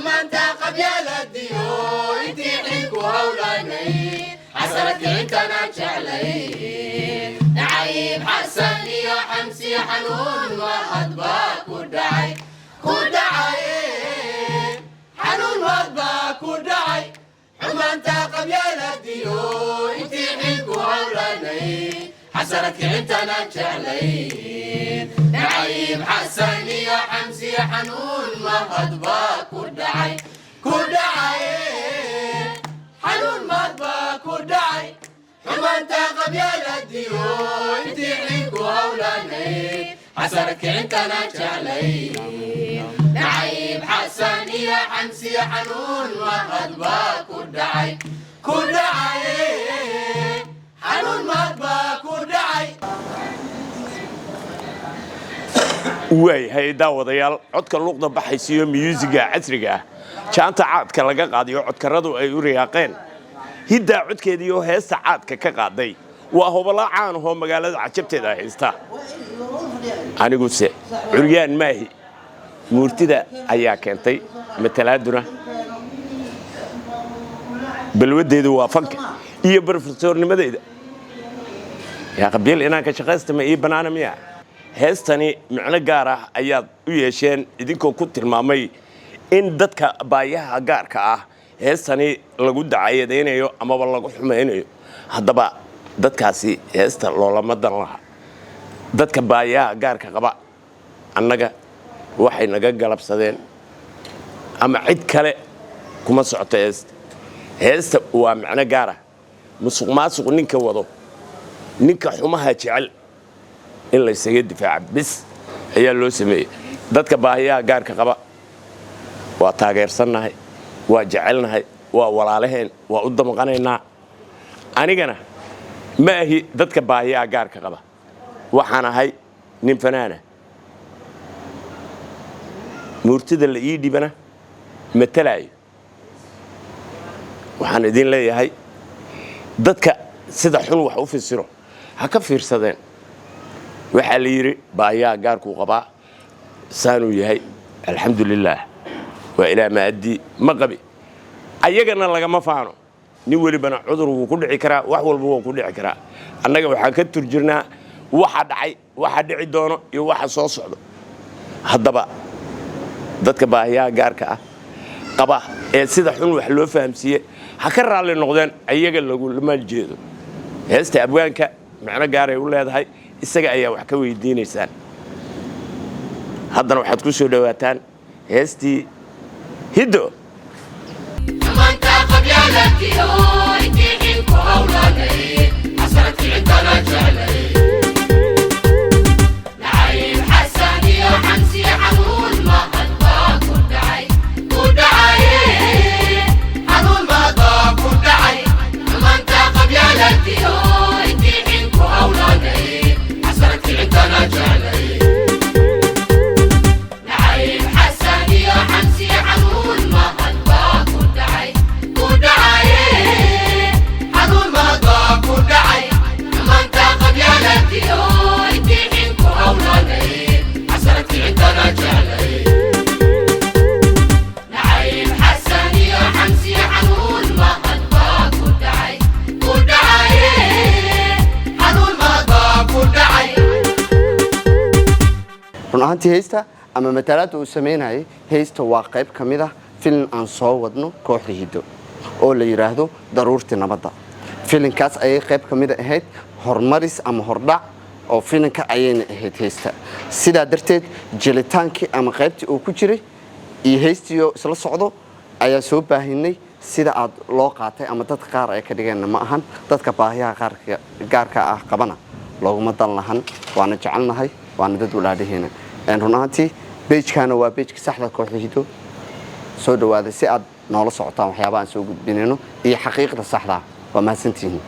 حمان تاقب يا لديو انتي حيكو هولاني حسرتك انت ناجعلي نعيب حسن يا حمسي حنون وهدبا كودعي حنون وهدبا كودعي حمان تاقب يا لديو انتي حيكو هولاني حسرتك انت ناجعلي نعيب حسن يا حمسي حنون وهدبا كودعي حنون مهدبا كودعي حمان تاقب يا لديو انتي حيكو هولاني حسرك انت ناجعلي نعيب حسن يا حمسي حنون مهدبا كودعي حنون مهدبا كودعي way hay daawadayaal codka luqda baxaysiyo musiga casriga ah jaanta caadka laga qaadiyo codkaradu ay u riyaaqeen hidda codkeediyo heesta caadka ka qaaday waa hobolo caan oo magaalada cajabteeda haysta anigu se curyaan maahi muurtida ayaa keentay matalaaduna balwadeedu waa fanka iyo professornimadeeda yaa qabiil inaan ka shaqaysto ma ii banaana miya heestani macno gaar ah ayaad u yeesheen idinkoo ku tilmaamay in dadka baayaha gaarka ah heestani lagu dacayadeynayo amaba lagu xumaynayo haddaba dadkaasi heesta loolama dan laha dadka baayaha gaarka qaba annaga waxay naga galabsadeen ama cid kale kuma socoto heesta waa macno gaar ah musuqmaasuq ninka wado ninka xumaha jecel in la isaga difaaco bis ayaa loo sameeyay dadka baahiyaha gaarka qaba waa taageersannahay waa jecelnahay waa walaalaheen waa u damqanaynaa anigana ma ahi dadka baahiyaha gaarka qaba waxaan ahay nin fanaana muurtida la ii dhibana matalaayo waxaan idin leeyahay dadka sida xun wax u fasiro ha ka fiirsadeen waxaa la yiri baahiyaha gaarkuu qabaa saanuu yahay alxamdulillaah waa ilaa maadii ma qabi ayagana lagama faano nin walibana cudur wuu ku dhici karaa wax walba wuu ku dhici karaa annaga waxaan ka turjirnaa waxa dhacay waxa dhici doono iyo waxa soo socdo haddaba dadka baahiyaha gaarka ah qaba ee sida xun wax loo fahamsiiye ha ka raalli noqdeen ayaga lagu maal jeedo heesta abwaanka macno gaaray u leedahay isaga ayaa wax ka weydiinaysaan haddana waxaad ku soo dhawaataan heestii hiddo حمان تاقب يا لديو انتي حيكو هولاني حسرتك انت ناجعلي نعيب حسن يا حمسي حنون مهدبا كودعي حنون مهدبا كودعي حمان تاقب يا لديو انتي حيكو هولاني حسرتك انت ناجعلي نعيب حسن يا حمسي حنون مهدبا كودعي حنون مهدبا كودعي حمان تاقب يا لديو انتي حيكو هولاني حسرتك انت ناجعلي نعيب حسن يا حمسي حنون مهدبا كودعي حنون مهدبا كودعي run ahaantii heesta ama matalaadda uu sameynayay heesta waa qayb ka mid ah filin aan soo wadno kooxda hiddo oo la yidhaahdo daruurtii nabadda filinkaas ayay qayb ka mid ahayd horumaris ama hordhac oo filinka ayayna ahayd heesta sidaa darteed jelitaankii ama qaybtii uu ku jiray iyo heestiioo isla socdo ayaa soo baahinay sida aad loo qaatay ama dadka qaar ay ka dhigeenna ma ahan dadka baahiyaha gaarka ah qabana looguma dan lahan waana jecelnahay waana dad walaalaheena run ahaantii beejkaana waa beejka saxda kooxda hiddo soo dhawaada si aad noola socotaan waxyaabaha aan soo gudbinayno iyo xaqiiqda saxda waa mahadsantihiin